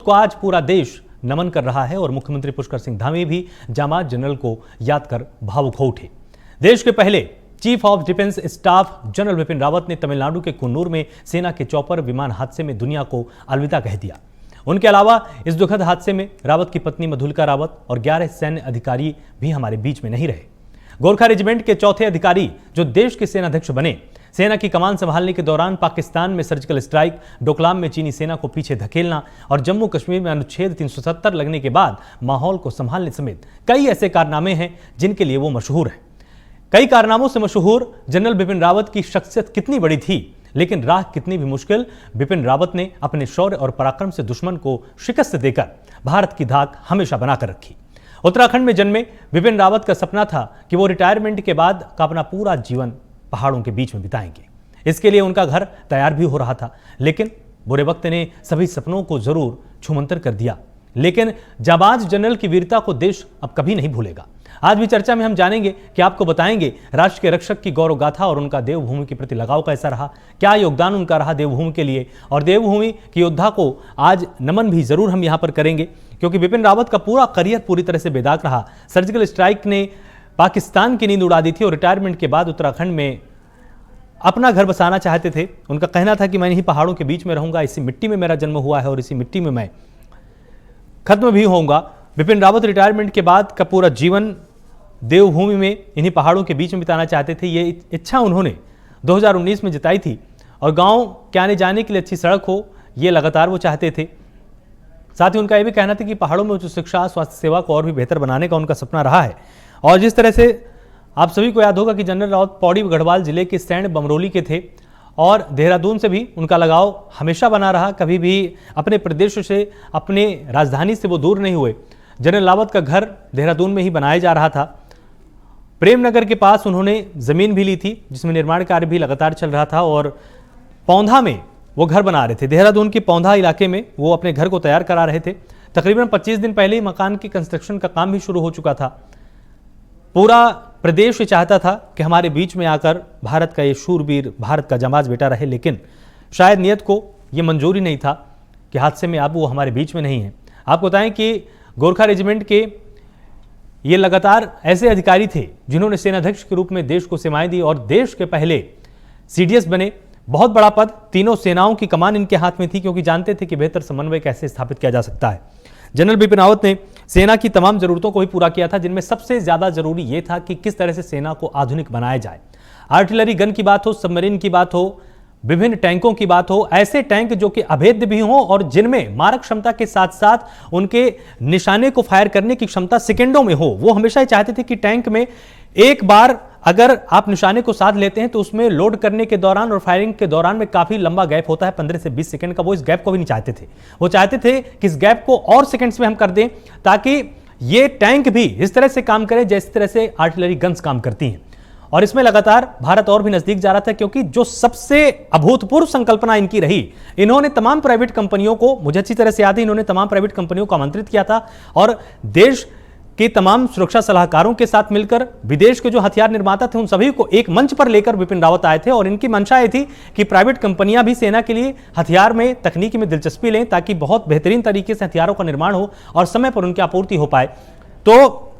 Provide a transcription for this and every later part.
को आज पूरा देश नमन कर रहा है और मुख्यमंत्री पुष्कर सिंह धामी भी जांबाज जनरल को याद कर भावुक हो उठे। देश के पहले chief of defence staff general Bipin Rawat ने तमिलनाडु के कुन्नूर में सेना के चॉपर विमान हादसे में दुनिया को अलविदा कह दिया। उनके अलावा इस दुखद हादसे में रावत की पत्नी मधुलिका रावत और 11 सैन्य अधिकारी भी हमारे बीच में नहीं रहे। गोरखा रेजिमेंट के चौथे अधिकारी जो देश के सेनाध्यक्ष बने, सेना की कमान संभालने के दौरान पाकिस्तान में सर्जिकल स्ट्राइक, डोकलाम में चीनी सेना को पीछे धकेलना और जम्मू कश्मीर में अनुच्छेद 370 लगने के बाद माहौल को संभालने समेत कई ऐसे कारनामे हैं जिनके लिए वो मशहूर है। कई कारनामों से मशहूर जनरल बिपिन रावत की शख्सियत कितनी बड़ी थी, लेकिन राह कितनी भी मुश्किल, बिपिन रावत ने अपने शौर्य और पराक्रम से दुश्मन को शिकस्त देकर भारत की धाक हमेशा बनाकर रखी। उत्तराखंड में जन्मे बिपिन रावत का सपना था कि वो रिटायरमेंट के बाद का अपना पूरा जीवन पहाड़ों के बीच में बिताएंगे। इसके लिए उनका घर तैयार भी हो रहा था, लेकिन बुरे वक्त ने सभी सपनों को जरूर छूमंतर कर दिया। लेकिन जाबाज जनरल की वीरता को देश अब कभी नहीं भूलेगा। आज भी चर्चा में हम जानेंगे कि आपको बताएंगे राष्ट्र के रक्षक की गौरव गाथा और उनका देवभूमि के प्रति लगाव कैसा रहा, क्या योगदान उनका रहा देवभूमि के लिए, और देवभूमि की योद्धा को आज नमन भी जरूर हम यहां पर करेंगे, क्योंकि बिपिन रावत का पूरा करियर पूरी तरह से बेदाग रहा। सर्जिकल स्ट्राइक ने पाकिस्तान की नींद उड़ा दी थी और रिटायरमेंट के बाद उत्तराखंड में अपना घर बसाना चाहते थे। उनका कहना था कि मैं इन्हीं पहाड़ों के बीच में रहूंगा, इसी मिट्टी में मेरा जन्म हुआ है और इसी मिट्टी में मैं खत्म भी होऊंगा। बिपिन रावत रिटायरमेंट के बाद का पूरा जीवन देवभूमि में इन्हीं पहाड़ों के बीच में बिताना चाहते थे। ये इच्छा उन्होंने 2019 में जताई थी और गांव के आने जाने के लिए अच्छी सड़क हो, ये लगातार वो चाहते थे। साथ ही उनका ये भी कहना था कि पहाड़ों में उच्च शिक्षा, स्वास्थ्य सेवा को और भी बेहतर बनाने का उनका सपना रहा है। और जिस तरह से आप सभी को याद होगा कि जनरल रावत पौड़ी गढ़वाल जिले के सैंड बमरोली के थे और देहरादून से भी उनका लगाव हमेशा बना रहा। कभी भी अपने प्रदेश से, अपने राजधानी से वो दूर नहीं हुए। जनरल रावत का घर देहरादून में ही बनाया जा रहा था। प्रेमनगर के पास उन्होंने जमीन भी ली थी जिसमें निर्माण कार्य भी लगातार चल रहा था और पौंधा में वो घर बना रहे थे। देहरादून के पौंधा इलाके में वो अपने घर को तैयार करा रहे थे। तकरीबन 25 दिन पहले ही मकान की कंस्ट्रक्शन का काम भी शुरू हो चुका था। पूरा प्रदेश ये चाहता था कि हमारे बीच में आकर भारत का ये शूरवीर, भारत का जांबाज बेटा रहे, लेकिन शायद नियत को ये मंजूरी नहीं था कि हादसे में अब वो हमारे बीच में नहीं है। आपको बताएं कि गोरखा रेजिमेंट के ये लगातार ऐसे अधिकारी थे जिन्होंने सेनाध्यक्ष के रूप में देश को सेवाएं दी और देश के पहले सीडीएस बने। बहुत बड़ा पद, तीनों सेनाओं की कमान इनके हाथ में थी, क्योंकि जानते थे कि बेहतर समन्वय कैसे स्थापित किया जा सकता है। जनरल बिपिन रावत ने सेना की तमाम जरूरतों को भी पूरा किया था, जिनमें सबसे ज्यादा जरूरी यह था कि किस तरह से सेना को आधुनिक बनाया जाए। आर्टिलरी गन की बात हो, सबमरीन की बात हो, विभिन्न टैंकों की बात हो, ऐसे टैंक जो कि अभेद्य भी हों और जिनमें मारक क्षमता के साथ साथ उनके निशाने को फायर करने की क्षमता सेकेंडों में हो। वो हमेशा ही चाहते थे कि टैंक में एक बार अगर आप निशाने को साध लेते हैं तो उसमें लोड करने के दौरान और फायरिंग के दौरान में काफी लंबा गैप होता है, 15 से 20 सेकंड का। वो इस गैप को भी नहीं चाहते थे। वो चाहते थे कि इस गैप को और सेकंड्स में हम कर दें ताकि ये टैंक भी इस तरह से काम करे जिस तरह से आर्टिलरी गन्स काम करती हैं। और इसमें लगातार भारत और भी नजदीक जा रहा था, क्योंकि जो सबसे अभूतपूर्व संकल्पना इनकी रही, इन्होंने तमाम प्राइवेट कंपनियों को, मुझे अच्छी तरह से याद है, इन्होंने तमाम प्राइवेट कंपनियों को आमंत्रित किया था और देश के तमाम सुरक्षा सलाहकारों के साथ मिलकर विदेश के जो हथियार निर्माता थे उन सभी को एक मंच पर लेकर बिपिन रावत आए थे। और इनकी मंशा ये थी कि प्राइवेट कंपनियां भी सेना के लिए हथियार में, तकनीकी में दिलचस्पी लें ताकि बहुत बेहतरीन तरीके से हथियारों का निर्माण हो और समय पर उनकी आपूर्ति हो पाए। तो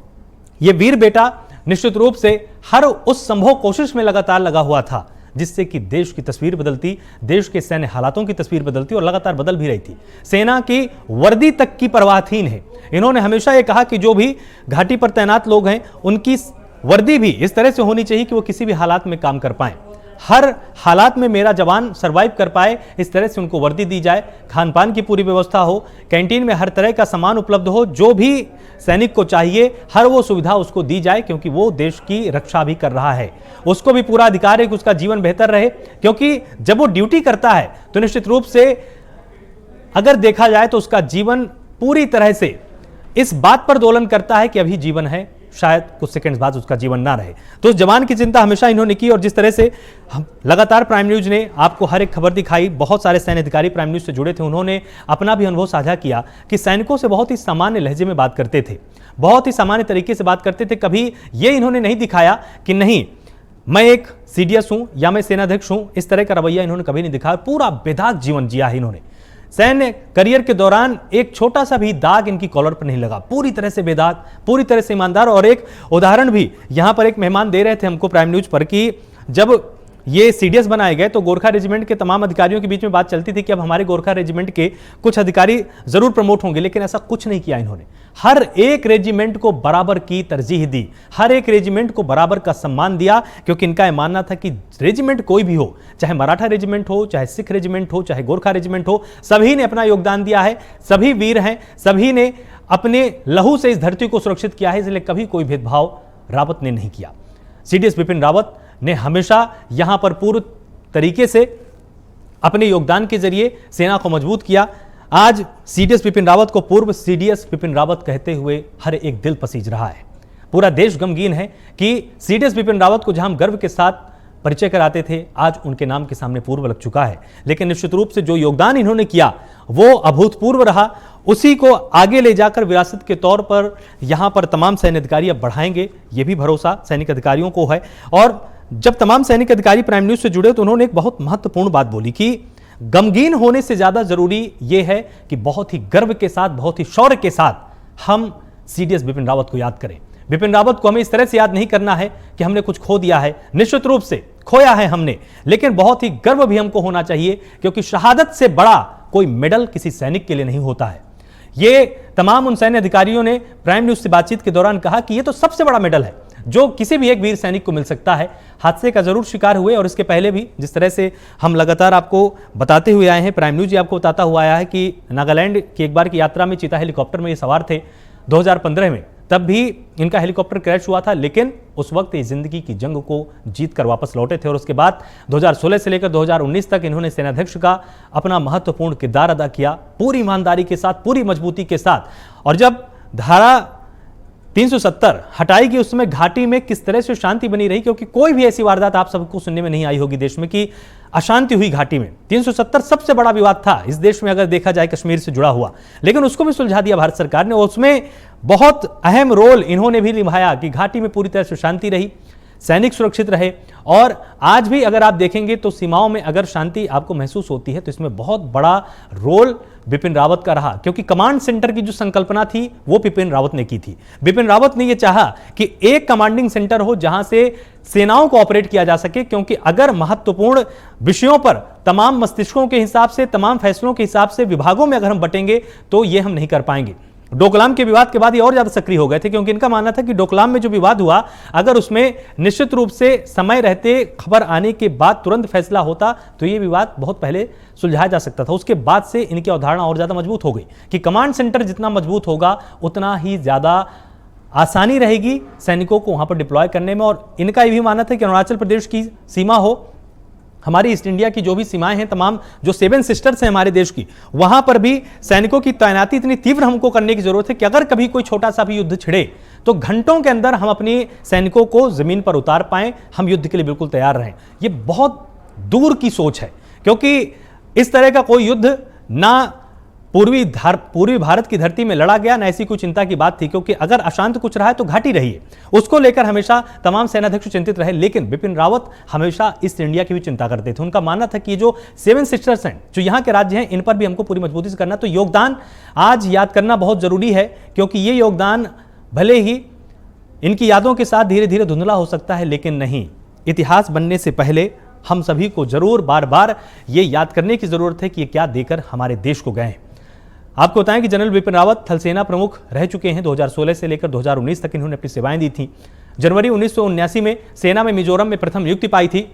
ये वीर बेटा निश्चित रूप से हर उस संभव कोशिश में लगातार लगा हुआ था जिससे कि देश की तस्वीर बदलती, देश के सैन्य हालातों की तस्वीर बदलती और लगातार बदल भी रही थी। सेना की वर्दी तक की परवाहहीन है। इन्होंने हमेशा यह कहा कि जो भी घाटी पर तैनात लोग हैं उनकी वर्दी भी इस तरह से होनी चाहिए कि वो किसी भी हालात में काम कर पाएं। हर हालात में मेरा जवान सरवाइव कर पाए, इस तरह से उनको वर्दी दी जाए। खान पान की पूरी व्यवस्था हो, कैंटीन में हर तरह का सामान उपलब्ध हो, जो भी सैनिक को चाहिए हर वो सुविधा उसको दी जाए, क्योंकि वो देश की रक्षा भी कर रहा है। उसको भी पूरा अधिकार है कि उसका जीवन बेहतर रहे, क्योंकि जब वो ड्यूटी करता है तो निश्चित रूप से अगर देखा जाए तो उसका जीवन पूरी तरह से इस बात पर दोलन करता है कि अभी जीवन है, शायद कुछ सेकंड्स बाद उसका जीवन ना रहे। तो उस जवान की चिंता हमेशा इन्होंने की। और जिस तरह से लगातार प्राइम न्यूज ने आपको हर एक खबर दिखाई, बहुत सारे सैन्य अधिकारी प्राइम न्यूज से जुड़े थे, उन्होंने अपना भी अनुभव साझा किया कि सैनिकों से बहुत ही सामान्य लहजे में बात करते थे, बहुत ही सामान्य तरीके से बात करते थे। कभी ये इन्होंने नहीं दिखाया कि नहीं मैं एक सीडीएस हूं या मैं सेनाध्यक्ष हूं, इस तरह का रवैया इन्होंने कभी नहीं दिखाया। पूरा बेदाग जीवन जिया है इन्होंने। सैन्य करियर के दौरान एक छोटा सा भी दाग इनकी कॉलर पर नहीं लगा, पूरी तरह से बेदाग, पूरी तरह से ईमानदार। और एक उदाहरण भी यहां पर एक मेहमान दे रहे थे हमको प्राइम न्यूज पर कि जब ये सीडीएस बनाए गए तो गोरखा रेजिमेंट के तमाम अधिकारियों के बीच में बात चलती थी कि अब हमारे गोरखा रेजिमेंट के कुछ अधिकारी जरूर प्रमोट होंगे, लेकिन ऐसा कुछ नहीं किया इन्होंने। हर एक रेजिमेंट को बराबर की तरजीह दी, हर एक रेजिमेंट को बराबर का सम्मान दिया, क्योंकि इनका यह मानना था कि रेजिमेंट कोई भी हो, चाहे मराठा रेजिमेंट हो, चाहे सिख रेजिमेंट हो, चाहे गोरखा रेजिमेंट हो, सभी ने अपना योगदान दिया है, सभी वीर हैं, सभी ने अपने लहू से इस धरती को सुरक्षित किया है, इसलिए कभी कोई भेदभाव रावत ने नहीं किया। सीडीएस बिपिन रावत ने हमेशा यहां पर पूर्ण तरीके से अपने योगदान के जरिए सेना को मजबूत किया। आज सीडीएस बिपिन रावत को पूर्व सीडीएस बिपिन रावत कहते हुए हर एक दिल पसीज रहा है। पूरा देश गमगीन है कि सीडीएस बिपिन रावत को जहां हम गर्व के साथ परिचय कराते थे, आज उनके नाम के सामने पूर्व लग चुका है। लेकिन निश्चित रूप से जो योगदान इन्होंने किया वो अभूतपूर्व रहा, उसी को आगे ले जाकर विरासत के तौर पर यहां पर तमाम सैन्य अधिकारी अब बढ़ाएंगे, ये भी भरोसा सैनिक अधिकारियों को है। और जब तमाम सैनिक अधिकारी प्राइम न्यूज से जुड़े तो उन्होंने एक बहुत महत्वपूर्ण बात बोली कि गमगीन होने से ज्यादा जरूरी यह है कि बहुत ही गर्व के साथ, बहुत ही शौर्य के साथ हम सीडीएस बिपिन रावत को याद करें। बिपिन रावत को हमें इस तरह से याद नहीं करना है कि हमने कुछ खो दिया है, निश्चित रूप से खोया है हमने, लेकिन बहुत ही गर्व भी हमको होना चाहिए, क्योंकि शहादत से बड़ा कोई मेडल किसी सैनिक के लिए नहीं होता है। ये तमाम उन सैन्य अधिकारियों ने प्राइम न्यूज से बातचीत के दौरान कहा कि यह तो सबसे बड़ा मेडल है जो किसी भी एक वीर सैनिक को मिल सकता है। हादसे का जरूर शिकार हुए, और इसके पहले भी जिस तरह से हम लगातार आपको बताते हुए आए हैं, प्राइम न्यूज आपको बताता हुआ आया है कि नागालैंड की एक बार की यात्रा में चीता हेलीकॉप्टर में ये सवार थे 2015 में, तब भी इनका हेलीकॉप्टर क्रैश हुआ था, लेकिन उस वक्त ये जिंदगी की जंग को जीत कर वापस लौटे थे। और उसके बाद 2016 से लेकर 2019 तक इन्होंने सेनाध्यक्ष का अपना महत्वपूर्ण किरदार अदा किया, पूरी ईमानदारी के साथ, पूरी मजबूती के साथ। और जब धारा 370 हटाई गई, उस समय घाटी में किस तरह से शांति बनी रही, क्योंकि कोई भी ऐसी वारदात आप सबको सुनने में नहीं आई होगी देश में कि अशांति हुई घाटी में। 370 सबसे बड़ा विवाद था इस देश में अगर देखा जाए कश्मीर से जुड़ा हुआ, लेकिन उसको भी सुलझा दिया भारत सरकार ने। उसमें बहुत अहम रोल इन्होंने भी निभाया कि घाटी में पूरी तरह से शांति रही, सैनिक सुरक्षित रहे। और आज भी अगर आप देखेंगे तो सीमाओं में अगर शांति आपको महसूस होती है तो इसमें बहुत बड़ा रोल बिपिन रावत का रहा, क्योंकि कमांड सेंटर की जो संकल्पना थी वो बिपिन रावत ने की थी। बिपिन रावत ने यह चाहा कि एक कमांडिंग सेंटर हो जहां से सेनाओं को ऑपरेट किया जा सके, क्योंकि अगर महत्वपूर्ण विषयों पर तमाम मस्तिष्कों के हिसाब से, तमाम फैसलों के हिसाब से विभागों में अगर हम बटेंगे तो ये हम नहीं कर पाएंगे। डोकलाम के विवाद के बाद ये और ज्यादा सक्रिय हो गए थे, क्योंकि इनका मानना था कि डोकलाम में जो विवाद हुआ, अगर उसमें निश्चित रूप से समय रहते खबर आने के बाद तुरंत फैसला होता तो ये विवाद बहुत पहले सुलझाया जा सकता था। उसके बाद से इनकी अवधारणा और ज्यादा मजबूत हो गई कि कमांड सेंटर जितना मजबूत होगा उतना ही ज्यादा आसानी रहेगी सैनिकों को वहां पर डिप्लॉय करने में। और इनका यह भी मानना था कि अरुणाचल प्रदेश की सीमा हो, हमारी ईस्ट इंडिया की जो भी सीमाएं हैं, तमाम जो 7 सिस्टर्स हैं हमारे देश की, वहां पर भी सैनिकों की तैनाती इतनी तीव्र हमको करने की जरूरत है कि अगर कभी कोई छोटा सा भी युद्ध छिड़े तो घंटों के अंदर हम अपनी सैनिकों को जमीन पर उतार पाएं, हम युद्ध के लिए बिल्कुल तैयार रहें। ये बहुत दूर की सोच है, क्योंकि इस तरह का कोई युद्ध ना पूर्वी भारत की धरती में लड़ा गया, ना ऐसी कोई चिंता की बात थी, क्योंकि अगर अशांत कुछ रहा है तो घाटी रही है, उसको लेकर हमेशा तमाम सेनाध्यक्ष चिंतित रहे। लेकिन बिपिन रावत हमेशा ईस्ट इंडिया की भी चिंता करते थे। उनका मानना था कि जो 7 सिस्टर्स हैं, जो यहाँ के राज्य हैं, इन पर भी हमको पूरी मजबूती से करना। तो योगदान आज याद करना बहुत जरूरी है, क्योंकि ये योगदान भले ही इनकी यादों के साथ धीरे धीरे धुंधला हो सकता है, लेकिन नहीं, इतिहास बनने से पहले हम सभी को जरूर बार बार ये याद करने की जरूरत है कि ये क्या देकर हमारे देश को गए हैं। आपको बताएं कि जनरल बिपिन रावत थल सेना प्रमुख रह चुके हैं। 2016 से लेकर 2019 तक इन्होंने अपनी सेवाएं दी थी। जनवरी 1979 में सेना में मिजोरम में प्रथम नियुक्ति पाई थी।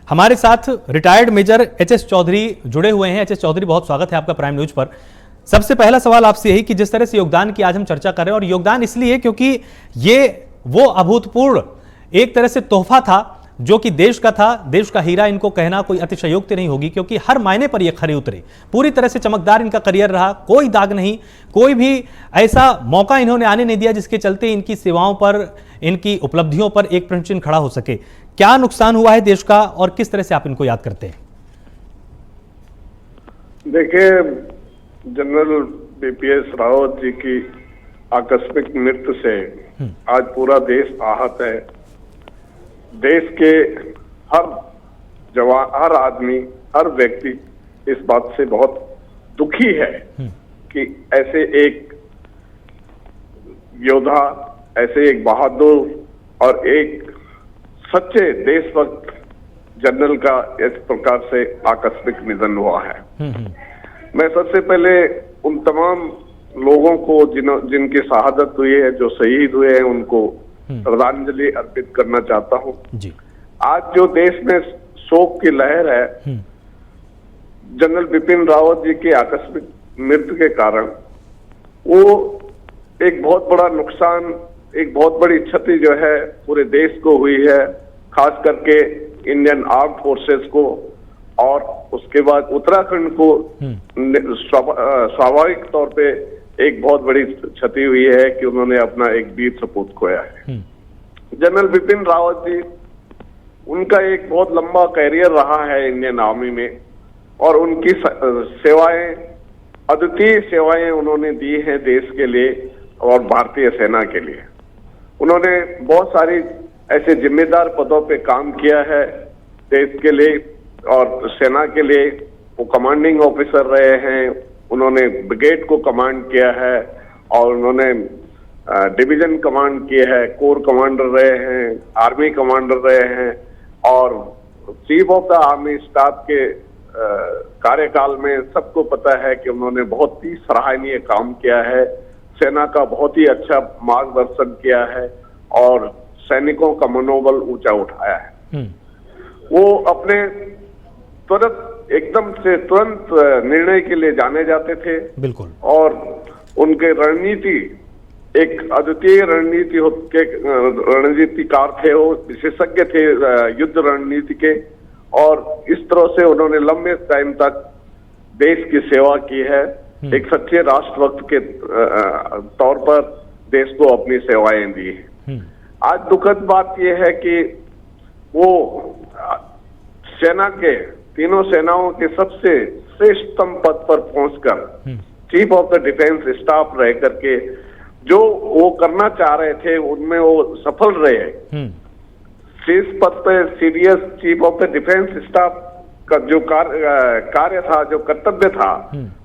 हमारे साथ रिटायर्ड मेजर एचएस चौधरी जुड़े हुए हैं। एचएस चौधरी, बहुत स्वागत है आपका प्राइम न्यूज पर। सबसे पहला सवाल आपसे यही कि जिस तरह से योगदान की आज हम चर्चा कर रहे हैं, और योगदान इसलिए क्योंकि ये वो अभूतपूर्व एक तरह से तोहफा था जो कि देश का था, देश का हीरा इनको कहना कोई अतिशयोक्ति नहीं होगी, क्योंकि हर मायने पर ये खरे उतरे। पूरी तरह से चमकदार इनका करियर रहा, कोई दाग नहीं, कोई भी ऐसा मौका इन्होंने आने नहीं दिया जिसके चलते इनकी सेवाओं पर, इनकी उपलब्धियों पर एक प्रश्न चिन्ह खड़ा हो सके। क्या नुकसान हुआ है देश का और किस तरह से आप इनको याद करते हैं? देखिए, जनरल बीपीएस रावत जी की आकस्मिक मृत्यु से आज पूरा देश आहत है। देश के हर जवान, हर आदमी, हर व्यक्ति इस बात से बहुत दुखी है कि ऐसे एक योद्धा, ऐसे एक बहादुर और एक सच्चे देशभक्त जनरल का इस प्रकार से आकस्मिक निधन हुआ है। मैं सबसे पहले उन तमाम लोगों को जिनकी शहादत हुई है, जो शहीद हुए हैं, उनको श्रद्धांजलि अर्पित करना चाहता हूं। जी। आज जो देश में शोक की लहर है, जनरल बिपिन रावत जी की आकस्मिक मृत्यु के कारण, वो एक बहुत बड़ा नुकसान, एक बहुत बड़ी क्षति जो है पूरे देश को हुई है, खास करके इंडियन आर्म फोर्सेस को, और उसके बाद उत्तराखंड को स्वाभाविक तौर पे एक बहुत बड़ी क्षति हुई है कि उन्होंने अपना एक वीर सपूत खोया है। जनरल बिपिन रावत जी, उनका एक बहुत लंबा कैरियर रहा है इंडियन आर्मी में, और उनकी सेवाएं, अद्वितीय सेवाएं उन्होंने दी हैं देश के लिए और भारतीय सेना के लिए। उन्होंने बहुत सारी ऐसे जिम्मेदार पदों पे काम किया है देश के लिए और सेना के लिए। वो कमांडिंग ऑफिसर रहे हैं, उन्होंने ब्रिगेड को कमांड किया है, और उन्होंने डिवीजन कमांड किया है, कोर कमांडर रहे हैं, आर्मी कमांडर रहे हैं, और chief of the army staff के कार्यकाल में सबको पता है कि उन्होंने बहुत ही सराहनीय काम किया है, सेना का बहुत ही अच्छा मार्गदर्शन किया है और सैनिकों का मनोबल ऊंचा उठाया है। वो अपने एकदम से तुरंत निर्णय के लिए जाने जाते थे। बिल्कुल। और उनके रणनीति, एक अद्वितीय रणनीतिकार थे, वो विशेषज्ञ थे युद्ध रणनीति के, और इस तरह से उन्होंने लंबे टाइम तक देश की सेवा की है। एक सच्चे राष्ट्रभक्त के तौर पर देश को अपनी सेवाएं दी है। आज दुखद बात यह है कि वो सेना के, तीनों सेनाओं के सबसे श्रेष्ठतम पद पर पहुंचकर chief of the defence staff रह करके जो वो करना चाह रहे थे उनमें वो सफल रहे। शीर्ष पद पर CDS chief of the defence staff का जो कार्य था, जो कर्तव्य था,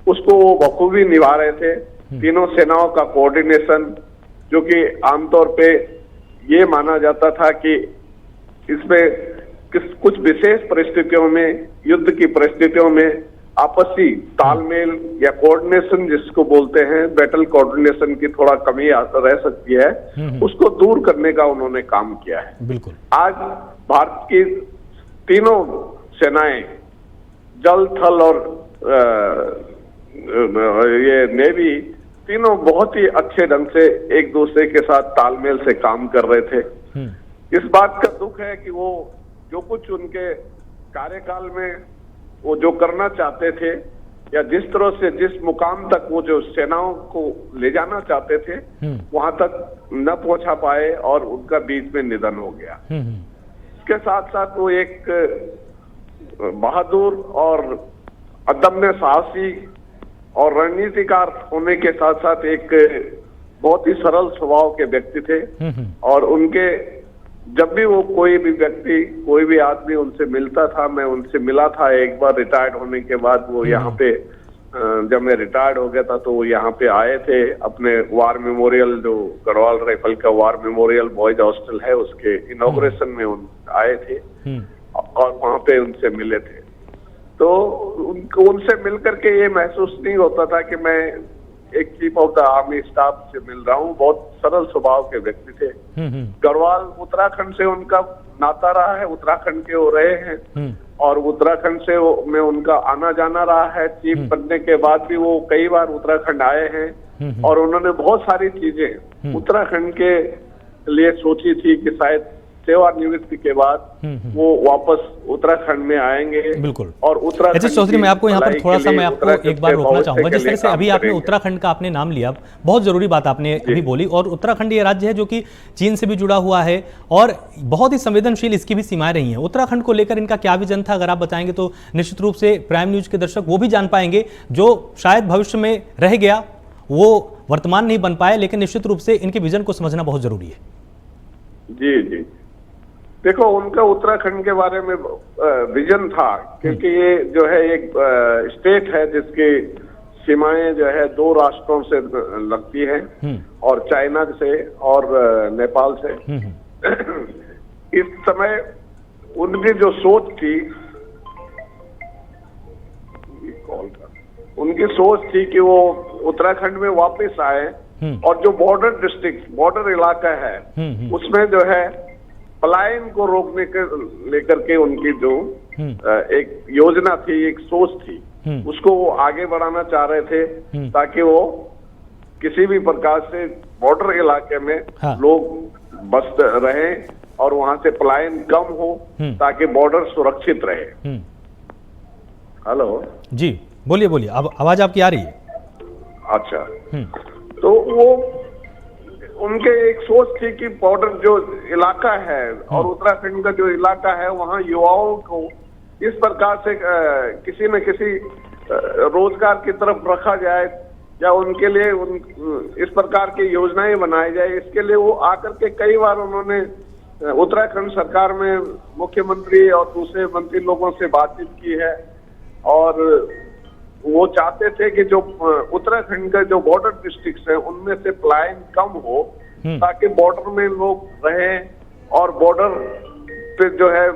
उसको वो बखूबी निभा रहे थे। तीनों सेनाओं का कोऑर्डिनेशन, जो कि आमतौर पे ये माना जाता था कि इसमें कुछ विशेष परिस्थितियों में, युद्ध की परिस्थितियों में आपसी तालमेल या कोऑर्डिनेशन जिसको बोलते हैं, बैटल कोऑर्डिनेशन की थोड़ा कमी रह सकती है, उसको दूर करने का उन्होंने काम किया है। बिल्कुल। आज भारत की तीनों सेनाएं, जल, थल और ये नेवी, तीनों बहुत ही अच्छे ढंग से एक दूसरे के साथ तालमेल से काम कर रहे थे। इस बात का दुख है कि वो जो कुछ उनके कार्यकाल में वो जो करना चाहते थे, या जिस तरह से जिस मुकाम तक वो जो सेनाओं को ले जाना चाहते थे, वहां तक न पहुंचा पाए और उनका बीच में निधन हो गया। इसके साथ साथ वो एक बहादुर और अदम्य साहसी और रणनीतिकार होने के साथ साथ एक बहुत ही सरल स्वभाव के व्यक्ति थे। और उनके जब भी वो कोई भी व्यक्ति, कोई भी आदमी उनसे मिलता था, मैं उनसे मिला था एक बार रिटायर्ड होने के बाद। वो यहाँ पे, जब मैं रिटायर्ड हो गया था तो वो यहाँ पे आए थे अपने वार मेमोरियल, जो गढ़वाल राइफल का वार मेमोरियल बॉयज हॉस्टल है, उसके इनॉग्रेशन में आए थे और वहां पे उनसे मिले थे। तो उनसे मिलकर के ये महसूस नहीं होता था कि मैं एक chief of the army staff से मिल रहा हूँ। बहुत सरल स्वभाव के व्यक्ति थे। गढ़वाल उत्तराखंड से उनका नाता रहा है, उत्तराखंड के वो रहे हैं और उत्तराखंड से में उनका आना जाना रहा है। चीफ बनने के बाद भी वो कई बार उत्तराखंड आए हैं और उन्होंने बहुत सारी चीजें उत्तराखंड के लिए सोची थी कि शायद सेवानिवृत्ति के बाद वो वापस उत्तराखंड में आएंगे। बिल्कुल। और उत्तराखंड चौधरी, मैं आपको यहाँ पर थोड़ा सा, मैं आपको एक बार रोकना चाहूंगा। जिस तरह से अभी आपने उत्तराखंड का आपने नाम लिया, बहुत जरूरी बात आपने अभी बोली। और उत्तराखंड ये राज्य है जो कि चीन से भी जुड़ा हुआ है और बहुत ही संवेदनशील इसकी भी सीमाएं रही हैं। उत्तराखंड को लेकर इनका क्या विजन था, अगर आप बताएंगे तो निश्चित रूप से प्राइम न्यूज के दर्शक वो भी जान पाएंगे, जो शायद भविष्य में रह गया, वो वर्तमान नहीं बन पाए, लेकिन निश्चित रूप से इनके विजन को समझना बहुत जरूरी है। जी जी, देखो, उनका उत्तराखंड के बारे में विजन था, क्योंकि ये जो है एक स्टेट है जिसकी सीमाएं जो है 2 राष्ट्रों से लगती है, और चाइना से और नेपाल से। इस समय उनकी जो सोच थी, उनकी सोच थी कि वो उत्तराखंड में वापस आए और जो बॉर्डर डिस्ट्रिक्ट, बॉर्डर इलाका है, उसमें जो है पलायन को रोकने के लेकर के उनकी जो एक योजना थी, एक सोच थी, उसको वो आगे बढ़ाना चाह रहे थे, ताकि वो किसी भी प्रकार से बॉर्डर इलाके में लोग बस रहें और वहां से पलायन कम हो, ताकि बॉर्डर सुरक्षित रहे। हेलो जी, बोलिए बोलिए, अब आवाज आपकी आ रही है। अच्छा, तो वो उनके एक सोच थी कि बॉर्डर जो इलाका है और उत्तराखंड का जो इलाका है, वहाँ युवाओं को इस प्रकार से किसी न किसी रोजगार की तरफ रखा जाए, या उनके लिए इस प्रकार की योजनाएं बनाई जाए। इसके लिए वो आकर के कई बार उन्होंने उत्तराखंड सरकार में मुख्यमंत्री और दूसरे मंत्री लोगों से बातचीत की है, और वो चाहते थे कि जो उत्तराखंड का जो बॉर्डर डिस्ट्रिक्ट्स हैं उनमें से पलायन कम हो, ताकि बॉर्डर में लोग रहें और बॉर्डर पे जो है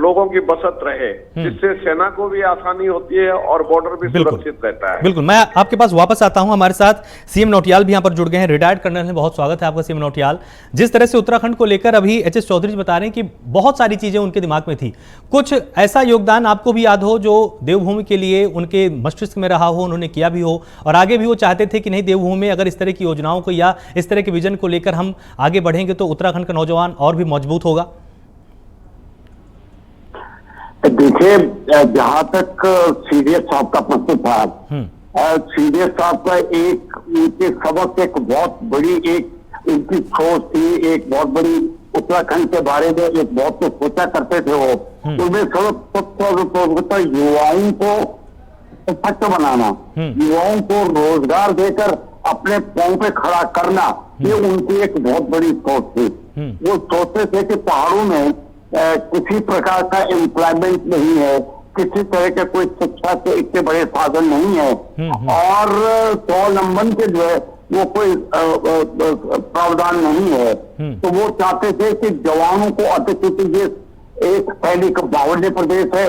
लोगों की बसत रहे, जिससे सेना को भी आसानी होती है और बॉर्डर भी सुरक्षित रहता है। बिल्कुल, मैं आपके पास वापस आता हूं। हमारे साथ सीएम नौटियाल भी यहां पर जुड़ गए हैं, रिटायर्ड कर्नल हैं। बहुत स्वागत है आपका सीएम नौटियाल। जिस तरह से उत्तराखंड को लेकर अभी एचएस चौधरी जी बता रहे हैं कि बहुत सारी चीजें उनके दिमाग में थी, कुछ ऐसा योगदान आपको भी याद हो जो देवभूमि के लिए उनके मस्तिष्क में रहा हो, उन्होंने किया भी हो, और आगे भी वो चाहते थे कि नहीं, देवभूमि में अगर इस तरह की योजनाओं को या इस तरह के विजन को लेकर हम आगे बढ़ेंगे तो उत्तराखंड का नौजवान और भी मजबूत होगा? देखिए, जहां तक सीडीएस साहब का प्रश्न था, सीडीएस साहब का एक उनके सबक एक बहुत बड़ी एक उनकी सोच थी, एक बहुत बड़ी उत्तराखंड के बारे में एक बहुत कुछ सोचा करते थे वो। उनमें सबक युवाओं को सशक्त बनाना, युवाओं को रोजगार देकर अपने पांव पे खड़ा करना, ये उनकी एक बहुत बड़ी सोच थी। वो सोचते थे कि पहाड़ों में किसी प्रकार का एम्प्लॉयमेंट नहीं है, किसी तरह के कोई शिक्षा के इतने बड़े साधन नहीं है, और स्वावलंबन के जो है वो कोई प्रावधान नहीं है। तो वो चाहते थे कि जवानों को अधिक, एक सैनिक बाहुल्य प्रदेश है,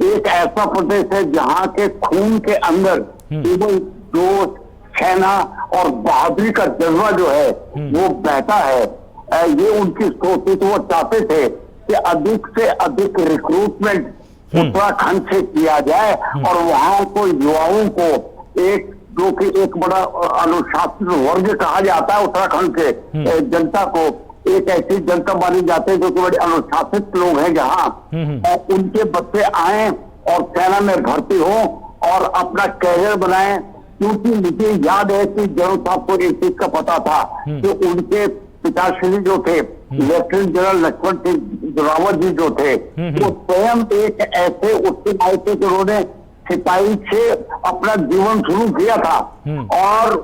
एक ऐसा प्रदेश है जहाँ के खून के अंदर केवल जोश, सेना और बहादुरी का जज्बा जो है वो बहता है। ये उनकी सोच थी। तो वो चाहते थे कि अधिक से अधिक रिक्रूटमेंट उत्तराखंड से किया जाए, और वहां को युवाओं को एक जो कि एक बड़ा अनुशासित वर्ग कहा जाता है उत्तराखंड के जनता को, एक ऐसी जनता मानी जाती है जो कि बड़े अनुशासित लोग हैं, जहां उनके बच्चे आए और सेना में भर्ती हो और अपना कैरियर बनाएं। क्योंकि मुझे याद है कि जनरल साहब को एक चीज का पता था कि उनके पिताश्री जो थे लेफ्टिनेंट जनरल लक्ष्मण सिंह रावत जी जो थे, वो स्वयं एक ऐसे उसके आए थे जिन्होंने सिपाही से अपना जीवन शुरू किया था, और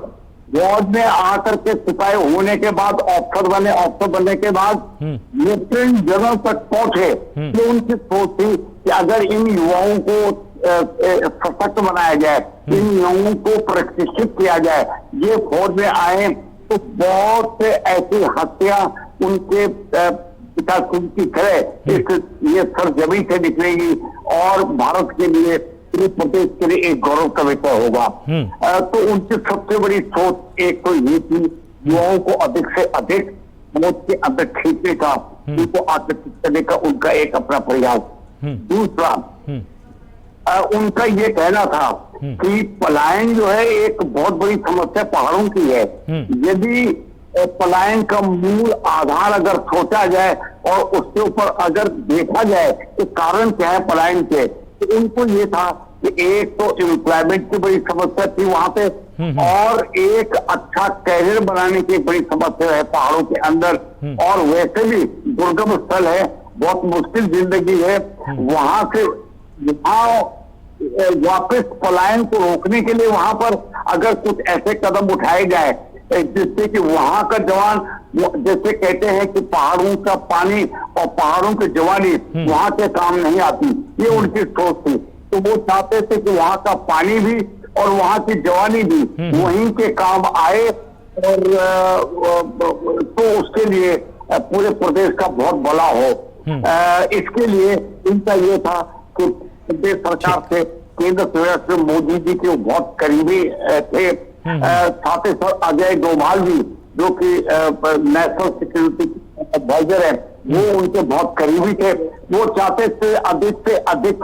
फौज में आकर के सिपाही होने के बाद ऑफिसर बने, ऑफिसर बनने के बाद लेफ्टिनेंट जनरल तक पहुंचे। तो उनकी सोच थी कि अगर इन युवाओं को सशक्त बनाया जाए, इन युवाओं को प्रशिक्षित किया जाए, ये फौज में आए तो बहुत से ऐसी हत्या उनके पिता की तरह ये सरजमी से निकलेगी और भारत के लिए, पूरे प्रदेश के लिए एक गौरव का विषय होगा। तो उनकी सबसे बड़ी सोच एक तो ये थी, युवाओं को अधिक से अधिक मौत के अंदर खींचने का, उनको आकर्षित करने का उनका एक अपना प्रयास। दूसरा, उनका ये कहना था कि पलायन जो है एक बहुत बड़ी समस्या पहाड़ों की है। यदि पलायन का मूल आधार अगर सोचा जाए और उसके ऊपर अगर देखा जाए कि कारण क्या है पलायन के, तो उनको ये था कि एक तो एम्प्लॉयमेंट की बड़ी समस्या थी वहां पे, और एक अच्छा कैरियर बनाने की बड़ी समस्या है पहाड़ों के अंदर, और वैसे भी दुर्गम स्थल है, बहुत मुश्किल जिंदगी है। वहां से वापस पलायन को रोकने के लिए वहां पर अगर कुछ ऐसे कदम उठाए जाए जिससे कि वहां का जवान जैसे कहते हैं कि पहाड़ों का पानी और पहाड़ों की जवानी वहां से काम नहीं आती, ये उनकी सोच थी। तो वो चाहते थे कि वहां का पानी भी और वहां की जवानी भी वहीं के काम आए, और तो उसके लिए पूरे प्रदेश का बहुत भला हो। इसके लिए इनका ये था कि प्रदेश सरकार से, केंद्र सरकार से मोदी जी के बहुत करीबी थे। साथ ही साथ अजय डोभाल जी जो कि नेशनल सिक्योरिटी एडवाइजर है, वो उनके बहुत करीबी थे। वो चाहते थे अधिक से अधिक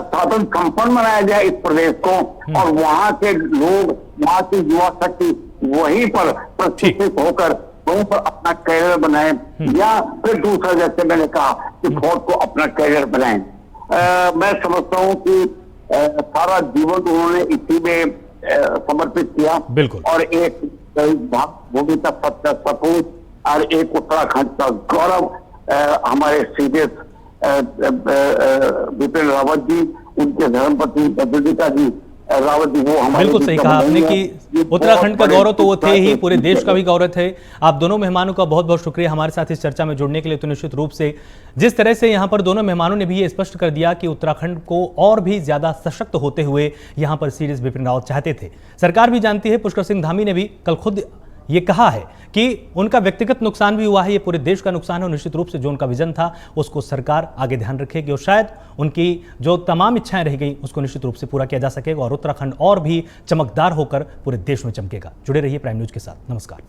साधन संपन्न बनाया जाए इस प्रदेश को, और वहां के लोग, वहां की युवा शक्ति वहीं पर प्रशिक्षित होकर वहीं पर अपना कैरियर बनाए, या फिर दूसरा जैसे मैंने कहा कि फौज को अपना कैरियर बनाए। मैं समझता हूं कि सारा जीवन उन्होंने इसी में समर्पित किया। बिल्कुल। और एक भूमि का सत्य सपूत और एक उत्तराखंड का गौरव हमारे सीडीएस बिपिन रावत जी, उनके धर्मपत्नी बद्रिका जी रावत जी, वो हमारे बिल्कुल सही कहा आपने कि उत्तराखंड का गौरव तो वो थे ही, पूरे देश का भी गौरव थे। आप दोनों मेहमानों का बहुत बहुत शुक्रिया हमारे साथ इस चर्चा में जुड़ने के लिए। तो निश्चित रूप से जिस तरह से यहाँ पर दोनों मेहमानों ने भी ये स्पष्ट कर दिया कि उत्तराखंड को और भी ज्यादा सशक्त होते हुए यहाँ पर सीडीएस बिपिन रावत चाहते थे। सरकार भी जानती है, पुष्कर सिंह धामी ने भी कल खुद ये कहा है कि उनका व्यक्तिगत नुकसान भी हुआ है, ये पूरे देश का नुकसान है, और निश्चित रूप से जो उनका विजन था उसको सरकार आगे ध्यान रखेगी, और शायद उनकी जो तमाम इच्छाएं रह गई उसको निश्चित रूप से पूरा किया जा सकेगा, और उत्तराखंड और भी चमकदार होकर पूरे देश में चमकेगा। जुड़े रहिए प्राइम न्यूज के साथ। नमस्कार।